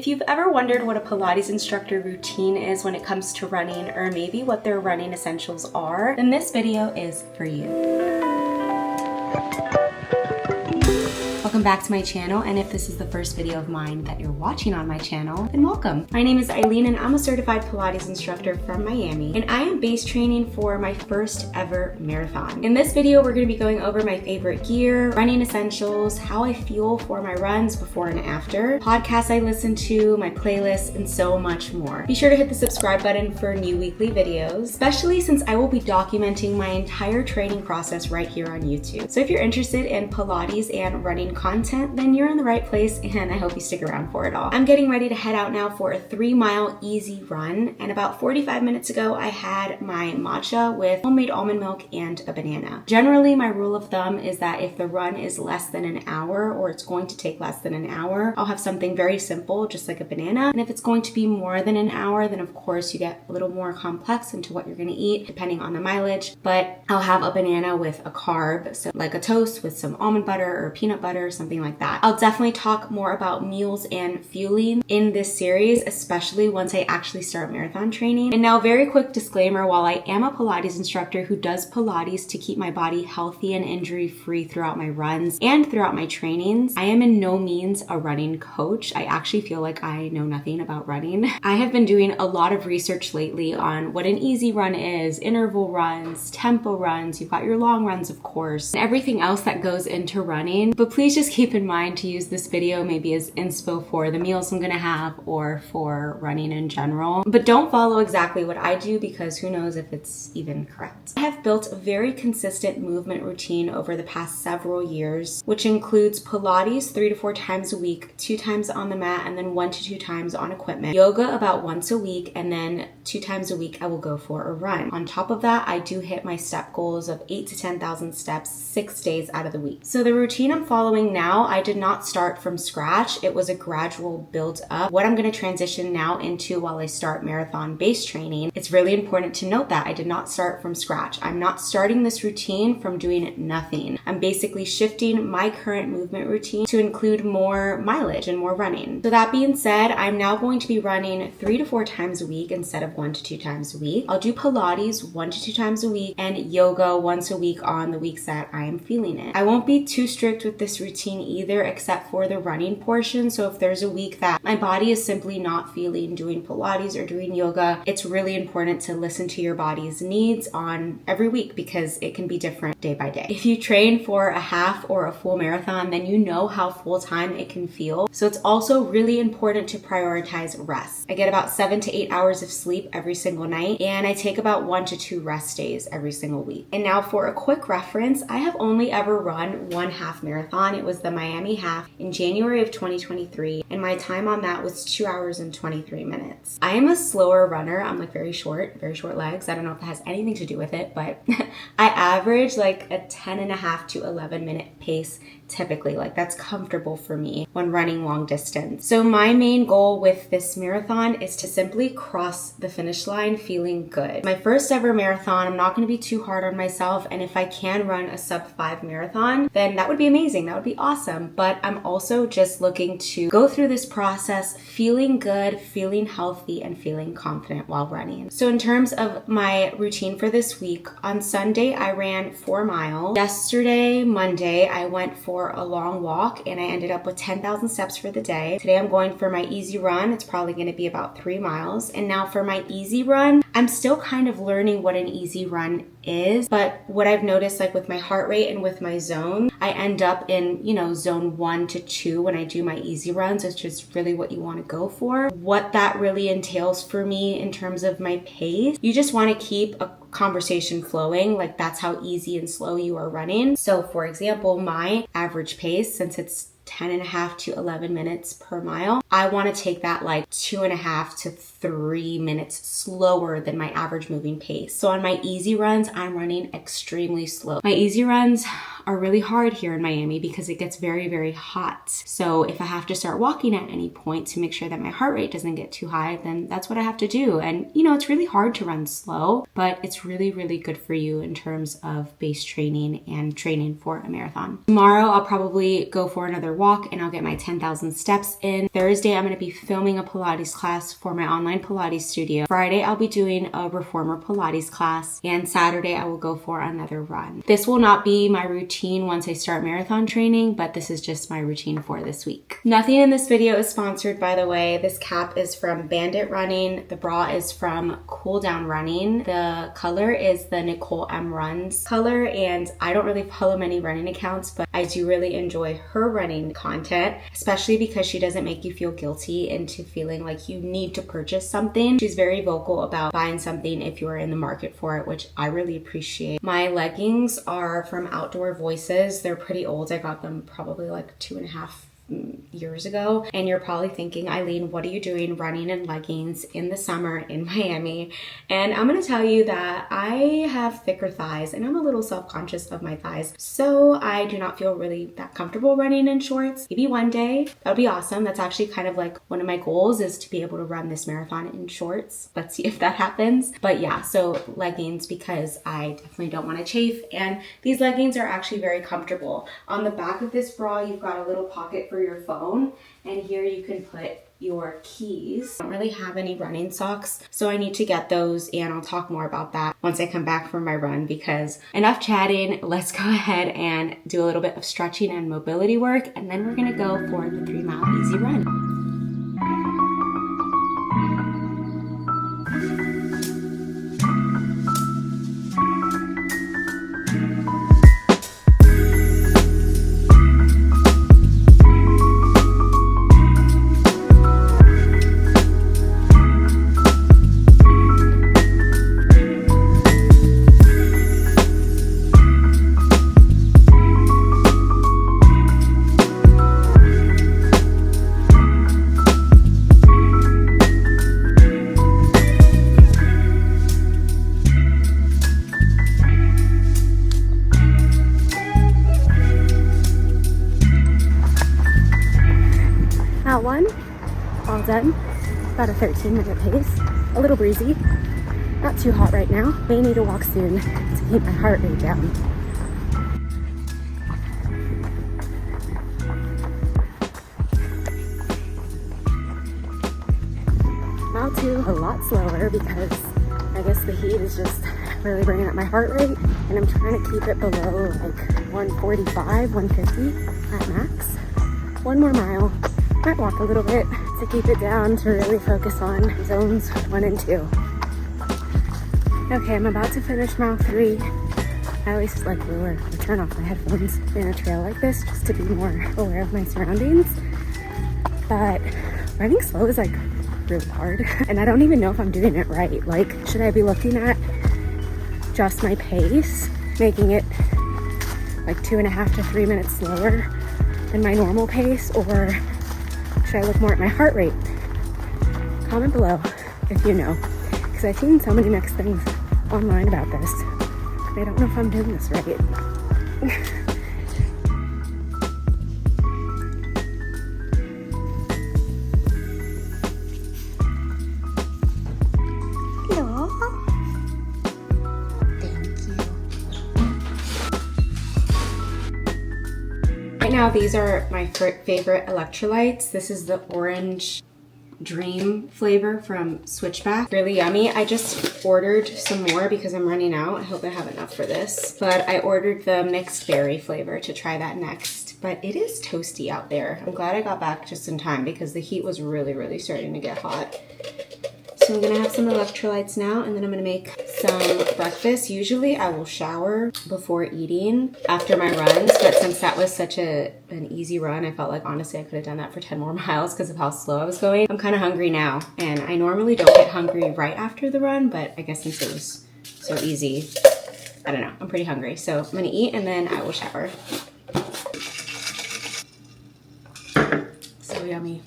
If you've ever wondered what a Pilates instructor routine is when it comes to running, or maybe what their running essentials are, then this video is for you. Welcome back to my channel, and if this is the first video of mine that you're watching on my channel, then welcome. My name is Aileen and I'm a certified Pilates instructor from Miami, and I am base training for my first ever marathon. In this video, we're going to be going over my favorite gear, running essentials, how I fuel for my runs before and after, podcasts I listen to, my playlists, and so much more. Be sure to hit the subscribe button for new weekly videos, especially since I will be documenting my entire training process right here on YouTube. So if you're interested in Pilates and running content, then you're in the right place, and I hope you stick around for it all. I'm getting ready to head out now for a 3-mile easy run, and about 45 minutes ago I had my matcha with homemade almond milk and a banana. Generally, my rule of thumb is that if the run is less than an hour, or it's going to take less than an hour, I'll have something very simple, just like a banana. And if it's going to be more than an hour, then of course you get a little more complex into what you're going to eat depending on the mileage. But I'll have a banana with a carb, so like a toast with some almond butter or peanut butter, something like that. I'll definitely talk more about meals and fueling in this series, especially once I actually start marathon training. And now, very quick disclaimer, while I am a Pilates instructor who does Pilates to keep my body healthy and injury free throughout my runs and throughout my trainings, I am in no means a running coach. I actually feel like I know nothing about running. I have been doing a lot of research lately on what an easy run is, interval runs, tempo runs, you've got your long runs of course, and everything else that goes into running. But please just keep in mind to use this video maybe as inspo for the meals I'm gonna have or for running in general. But don't follow exactly what I do, because who knows if it's even correct. I have built a very consistent movement routine over the past several years, which includes Pilates 3 to 4 times a week, 2 times on the mat, and then 1 to 2 times on equipment. Yoga about once a week, and then 2 times a week I will go for a run. On top of that, I do hit my step goals of 8 to 10,000 steps 6 days out of the week. So the routine I'm following now, I did not start from scratch. It was a gradual build up. What I'm going to transition now into while I start marathon base training, it's really important to note that I did not start from scratch. I'm not starting this routine from doing nothing. I'm basically shifting my current movement routine to include more mileage and more running. So that being said, I'm now going to be running 3 to 4 times a week instead of 1 to 2 times a week. I'll do Pilates 1 to 2 times a week and yoga once a week on the weeks that I am feeling it. I won't be too strict with this routine either, except for the running portion. So if there's a week that my body is simply not feeling doing Pilates or doing yoga, it's really important to listen to your body's needs on every week, because it can be different day by day. If you train for a half or a full marathon, then you know how full time it can feel. So it's also really important to prioritize rest. I get about 7 to 8 hours of sleep every single night, and I take about 1 to 2 rest days every single week. And now for a quick reference, I have only ever run one half marathon. It was the Miami half in January of 2023, and my time on that was 2 hours and 23 minutes. I am a slower runner. I'm like very short legs. I don't know if that has anything to do with it, but I average like a 10.5 to 11 minute pace typically. Like, that's comfortable for me when running long distance. So my main goal with this marathon is to simply cross the finish line feeling good. My first ever marathon, I'm not going to be too hard on myself, and if I can run a sub 5 marathon, then that would be amazing. That would be awesome. But I'm also just looking to go through this process feeling good, feeling healthy, and feeling confident while running. So in terms of my routine for this week, on Sunday I ran 4 miles. Yesterday, Monday, I went for a long walk and I ended up with 10,000 steps for the day. Today I'm going for my easy run. It's probably going to be about 3 miles. And now for my easy run, I'm still kind of learning what an easy run is, but what I've noticed, like with my heart rate and with my zone, I end up in, zone 1 to 2 when I do my easy runs. It's just really what you want to go for. What that really entails for me in terms of my pace, you just want to keep a conversation flowing. Like, that's how easy and slow you are running. So for example, my average pace, since it's 10.5 to 11 minutes per mile, I want to take that like 2.5 to 3 minutes slower than my average moving pace. So on my easy runs, I'm running extremely slow. My easy runs are really hard here in Miami because it gets very, very hot. So if I have to start walking at any point to make sure that my heart rate doesn't get too high, then that's what I have to do. And it's really hard to run slow, but it's really, really good for you in terms of base training and training for a marathon. Tomorrow, I'll probably go for another walk and I'll get my 10,000 steps in. Thursday, I'm going to be filming a Pilates class for my online Pilates studio. Friday, I'll be doing a reformer Pilates class. And Saturday, I will go for another run. This will not be my routine once I start marathon training, but this is just my routine for this week. Nothing in this video is sponsored, by the way. This cap is from Bandit Running. The bra is from Cool Down Running. The color is the Nicole M Runs color, and I don't really follow many running accounts, but I do really enjoy her running content, especially because she doesn't make you feel guilty into feeling like you need to purchase something. She's very vocal about buying something if you are in the market for it, which I really appreciate. My leggings are from Outdoor Voices. They're pretty old. I got them probably like 2.5 years ago, and you're probably thinking, Aileen, what are you doing running in leggings in the summer in Miami? And I'm gonna tell you that I have thicker thighs and I'm a little self-conscious of my thighs, so I do not feel really that comfortable running in shorts. Maybe one day, that would be awesome. That's actually kind of like one of my goals, is to be able to run this marathon in shorts. Let's see if that happens. But yeah, so leggings, because I definitely don't want to chafe, and these leggings are actually very comfortable. On the back of this bra, you've got a little pocket for your phone, and here you can put your keys. I don't really have any running socks, so I need to get those, and I'll talk more about that once I come back from my run. Because enough chatting, let's go ahead and do a little bit of stretching and mobility work, and then we're gonna go for the 3-mile easy run. One, all done. About a 13-minute pace. A little breezy. Not too hot right now. May need to walk soon to keep my heart rate down. Mile 2 a lot slower because I guess the heat is just really bringing up my heart rate, and I'm trying to keep it below like 145, 150 at max. One more mile. Might walk a little bit to keep it down, to really focus on zones 1 and 2. Okay, I'm about to finish mile 3. I always like lower or turn off my headphones in a trail like this just to be more aware of my surroundings. But running slow is like really hard, and I don't even know if I'm doing it right. Like, should I be looking at just my pace, making it like 2.5 to 3 minutes slower than my normal pace, or should I look more at my heart rate? Comment below if you know, because I've seen so many mixed things online about this. I don't know if I'm doing this right. Right now, these are my favorite electrolytes. This is the orange dream flavor from Switchback. Really yummy. I just ordered some more because I'm running out. I hope I have enough for this. But I ordered the mixed berry flavor to try that next. But it is toasty out there. I'm glad I got back just in time because the heat was really, really starting to get hot. So I'm gonna have some electrolytes now, and then I'm gonna make some breakfast. Usually I will shower before eating after my runs, but since that was such an easy run, I felt like honestly I could have done that for 10 more miles because of how slow I was going. I'm kind of hungry now, and I normally don't get hungry right after the run, but I guess since it was so easy, I don't know, I'm pretty hungry. So I'm gonna eat and then I will shower. So yummy.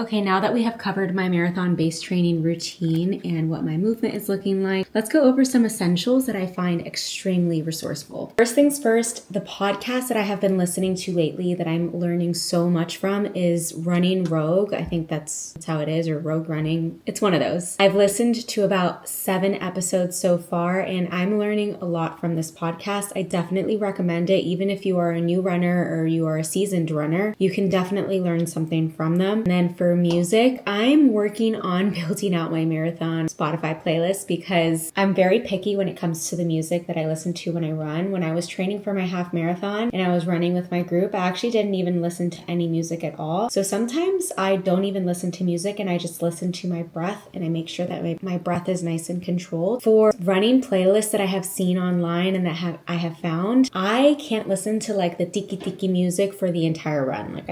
Okay, now that we have covered my marathon base training routine and what my movement is looking like, let's go over some essentials that I find extremely resourceful. First things first, the podcast that I have been listening to lately that I'm learning so much from is Running Rogue. I think that's how it is, or Rogue Running. It's one of those. I've listened to about 7 episodes so far, and I'm learning a lot from this podcast. I definitely recommend it, even if you are a new runner or you are a seasoned runner. You can definitely learn something from them. And then for music, I'm working on building out my marathon Spotify playlist because I'm very picky when it comes to the music that I listen to when I run. When I was training for my half marathon and I was running with my group, I actually didn't even listen to any music at all. So sometimes I don't even listen to music and I just listen to my breath, and I make sure that my breath is nice and controlled. For running playlists that I have seen online and that I have found, I can't listen to like the tiki music for the entire run. Like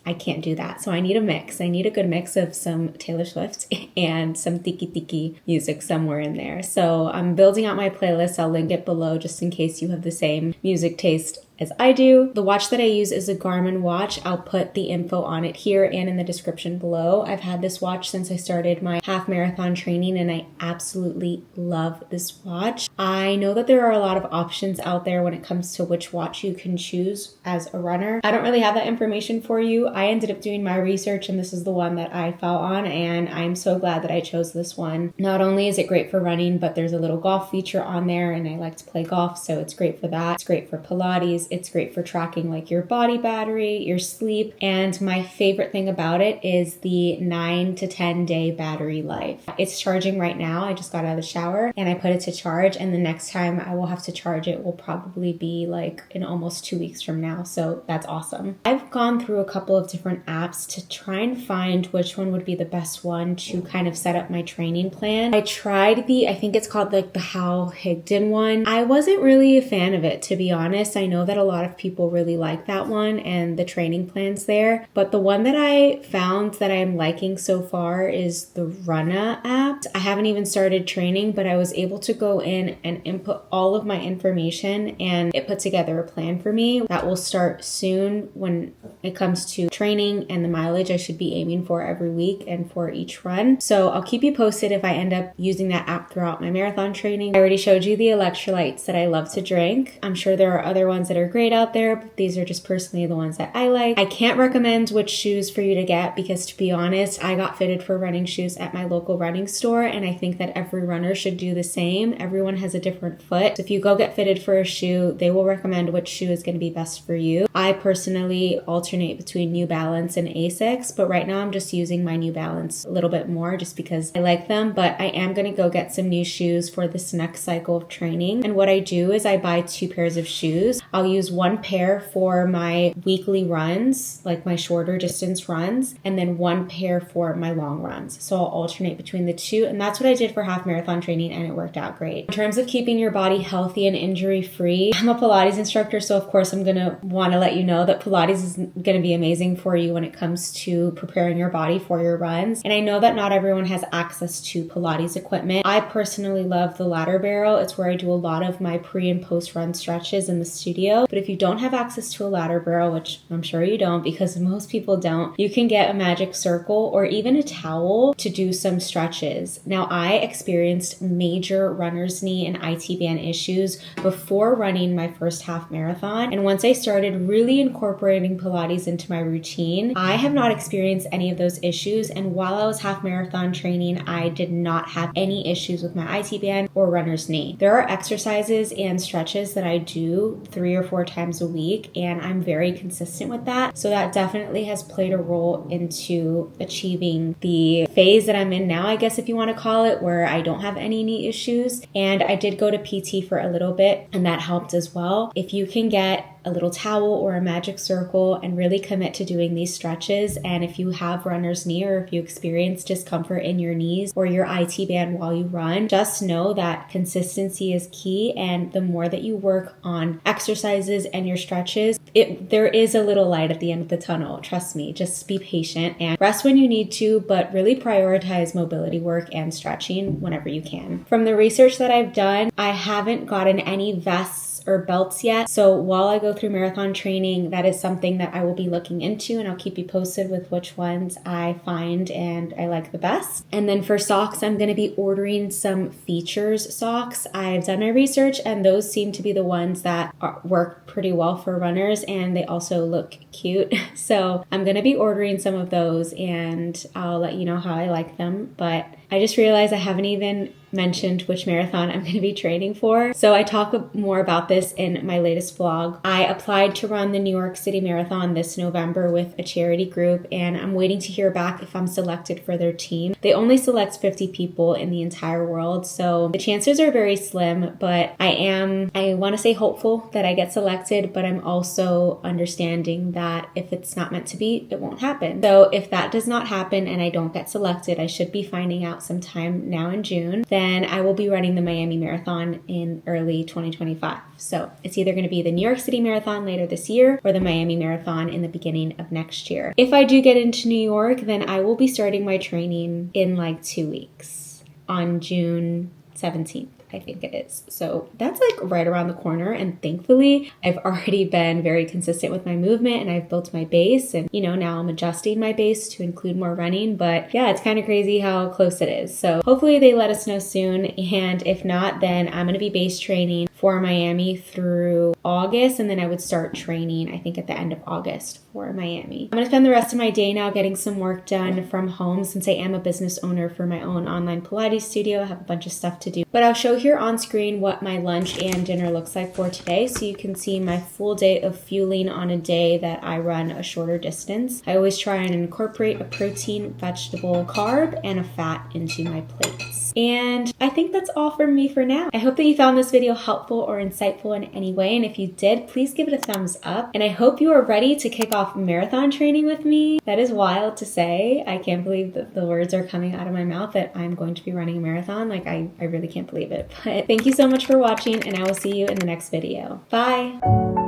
I can't do that. So I need a mix. I need a good mix of some Taylor Swift and some tiki music somewhere in there. So I'm building out my playlist. I'll link it below just in case you have the same music taste as I do. The watch that I use is a Garmin watch. I'll put the info on it here and in the description below. I've had this watch since I started my half marathon training and I absolutely love this watch. I know that there are a lot of options out there when it comes to which watch you can choose as a runner. I don't really have that information for you. I ended up doing my research and this is the one that I fell on, and I'm so glad that I chose this one. Not only is it great for running, but there's a little golf feature on there and I like to play golf, so it's great for that. It's great for Pilates. It's great for tracking like your body battery, your sleep, and my favorite thing about it is the 9 to 10 day battery life. It's charging right now. I just got out of the shower and I put it to charge, and the next time I will have to charge it will probably be like in almost 2 weeks from now, so that's awesome. I've gone through a couple of different apps to try and find which one would be the best one to kind of set up my training plan. I tried I think it's called like the Hal Higdon one. I wasn't really a fan of it, to be honest. I know that a lot of people really like that one and the training plans there, but the one that I found that I'm liking so far is the Runna app. I haven't even started training, but I was able to go in and input all of my information and it put together a plan for me that will start soon when it comes to training and the mileage I should be aiming for every week and for each run. So I'll keep you posted if I end up using that app throughout my marathon training. I already showed you the electrolytes that I love to drink. I'm sure there are other ones that are great out there, but these are just personally the ones that I like. I can't recommend which shoes for you to get because, to be honest, I got fitted for running shoes at my local running store, and I think that every runner should do the same. Everyone has a different foot. So if you go get fitted for a shoe, they will recommend which shoe is going to be best for you. I personally alternate between New Balance and Asics, but right now I'm just using my New Balance a little bit more just because I like them, but I am going to go get some new shoes for this next cycle of training. And what I do is I buy 2 pairs of shoes. I'll use one pair for my weekly runs, like my shorter distance runs, and then one pair for my long runs. So I'll alternate between the two, and that's what I did for half marathon training, and it worked out great. In terms of keeping your body healthy and injury free, I'm a Pilates instructor, so of course I'm gonna want to let you know that Pilates is gonna be amazing for you when it comes to preparing your body for your runs. And I know that not everyone has access to Pilates equipment. I personally love the ladder barrel. It's where I do a lot of my pre and post run stretches in the studio. But if you don't have access to a ladder barrel, which I'm sure you don't because most people don't, you can get a magic circle or even a towel to do some stretches. Now, I experienced major runner's knee and IT band issues before running my first half marathon. And once I started really incorporating Pilates into my routine, I have not experienced any of those issues. And while I was half marathon training, I did not have any issues with my IT band or runner's knee. There are exercises and stretches that I do 3 or 4 times a week, and I'm very consistent with that. So that definitely has played a role into achieving the phase that I'm in now, I guess if you want to call it, where I don't have any knee issues. And I did go to PT for a little bit, and that helped as well. If you can get a little towel or a magic circle and really commit to doing these stretches, and if you have runner's knee or if you experience discomfort in your knees or your IT band while you run, just know that consistency is key, and the more that you work on exercises and your stretches, there is a little light at the end of the tunnel. Trust me, just be patient and rest when you need to, but really prioritize mobility work and stretching whenever you can. From the research that I've done, I haven't gotten any vests straps or belts yet. So while I go through marathon training, that is something that I will be looking into, and I'll keep you posted with which ones I find and I like the best. And then for socks, I'm going to be ordering some features socks. I've done my research and those seem to be the ones that work pretty well for runners, and they also look cute. So I'm going to be ordering some of those and I'll let you know how I like them. But I just realized I haven't even mentioned which marathon I'm going to be training for. So I talk more about this in my latest vlog. I applied to run the New York City Marathon this November with a charity group, and I'm waiting to hear back if I'm selected for their team. They only select 50 people in the entire world, so the chances are very slim, but I want to say hopeful that I get selected, but I'm also understanding that if it's not meant to be, it won't happen. So if that does not happen and I don't get selected, I should be finding out sometime now in June. Then I will be running the Miami Marathon in early 2025. So it's either going to be the New York City Marathon later this year or the Miami Marathon in the beginning of next year. If I do get into New York, then I will be starting my training in like 2 weeks on June 17th. I think it is. So that's like right around the corner. And thankfully, I've already been very consistent with my movement and I've built my base. And, now I'm adjusting my base to include more running. But yeah, it's kind of crazy how close it is. So hopefully they let us know soon. And if not, then I'm going to be base training for Miami through August. And then I would start training, I think, at the end of August for Miami. I'm going to spend the rest of my day now getting some work done from home since I am a business owner for my own online Pilates studio. I have a bunch of stuff to do. But I'll show here on screen what my lunch and dinner looks like for today, so you can see my full day of fueling on a day that I run a shorter distance. I always try and incorporate a protein, vegetable, carb, and a fat into my plates. And I think that's all from me for now. I hope that you found this video helpful or insightful in any way, and if you did, please give it a thumbs up. And I hope you are ready to kick off marathon training with me. That is wild to say. I can't believe that the words are coming out of my mouth that I'm going to be running a marathon. Like, I really can't believe it. But thank you so much for watching, and I will see you in the next video. Bye!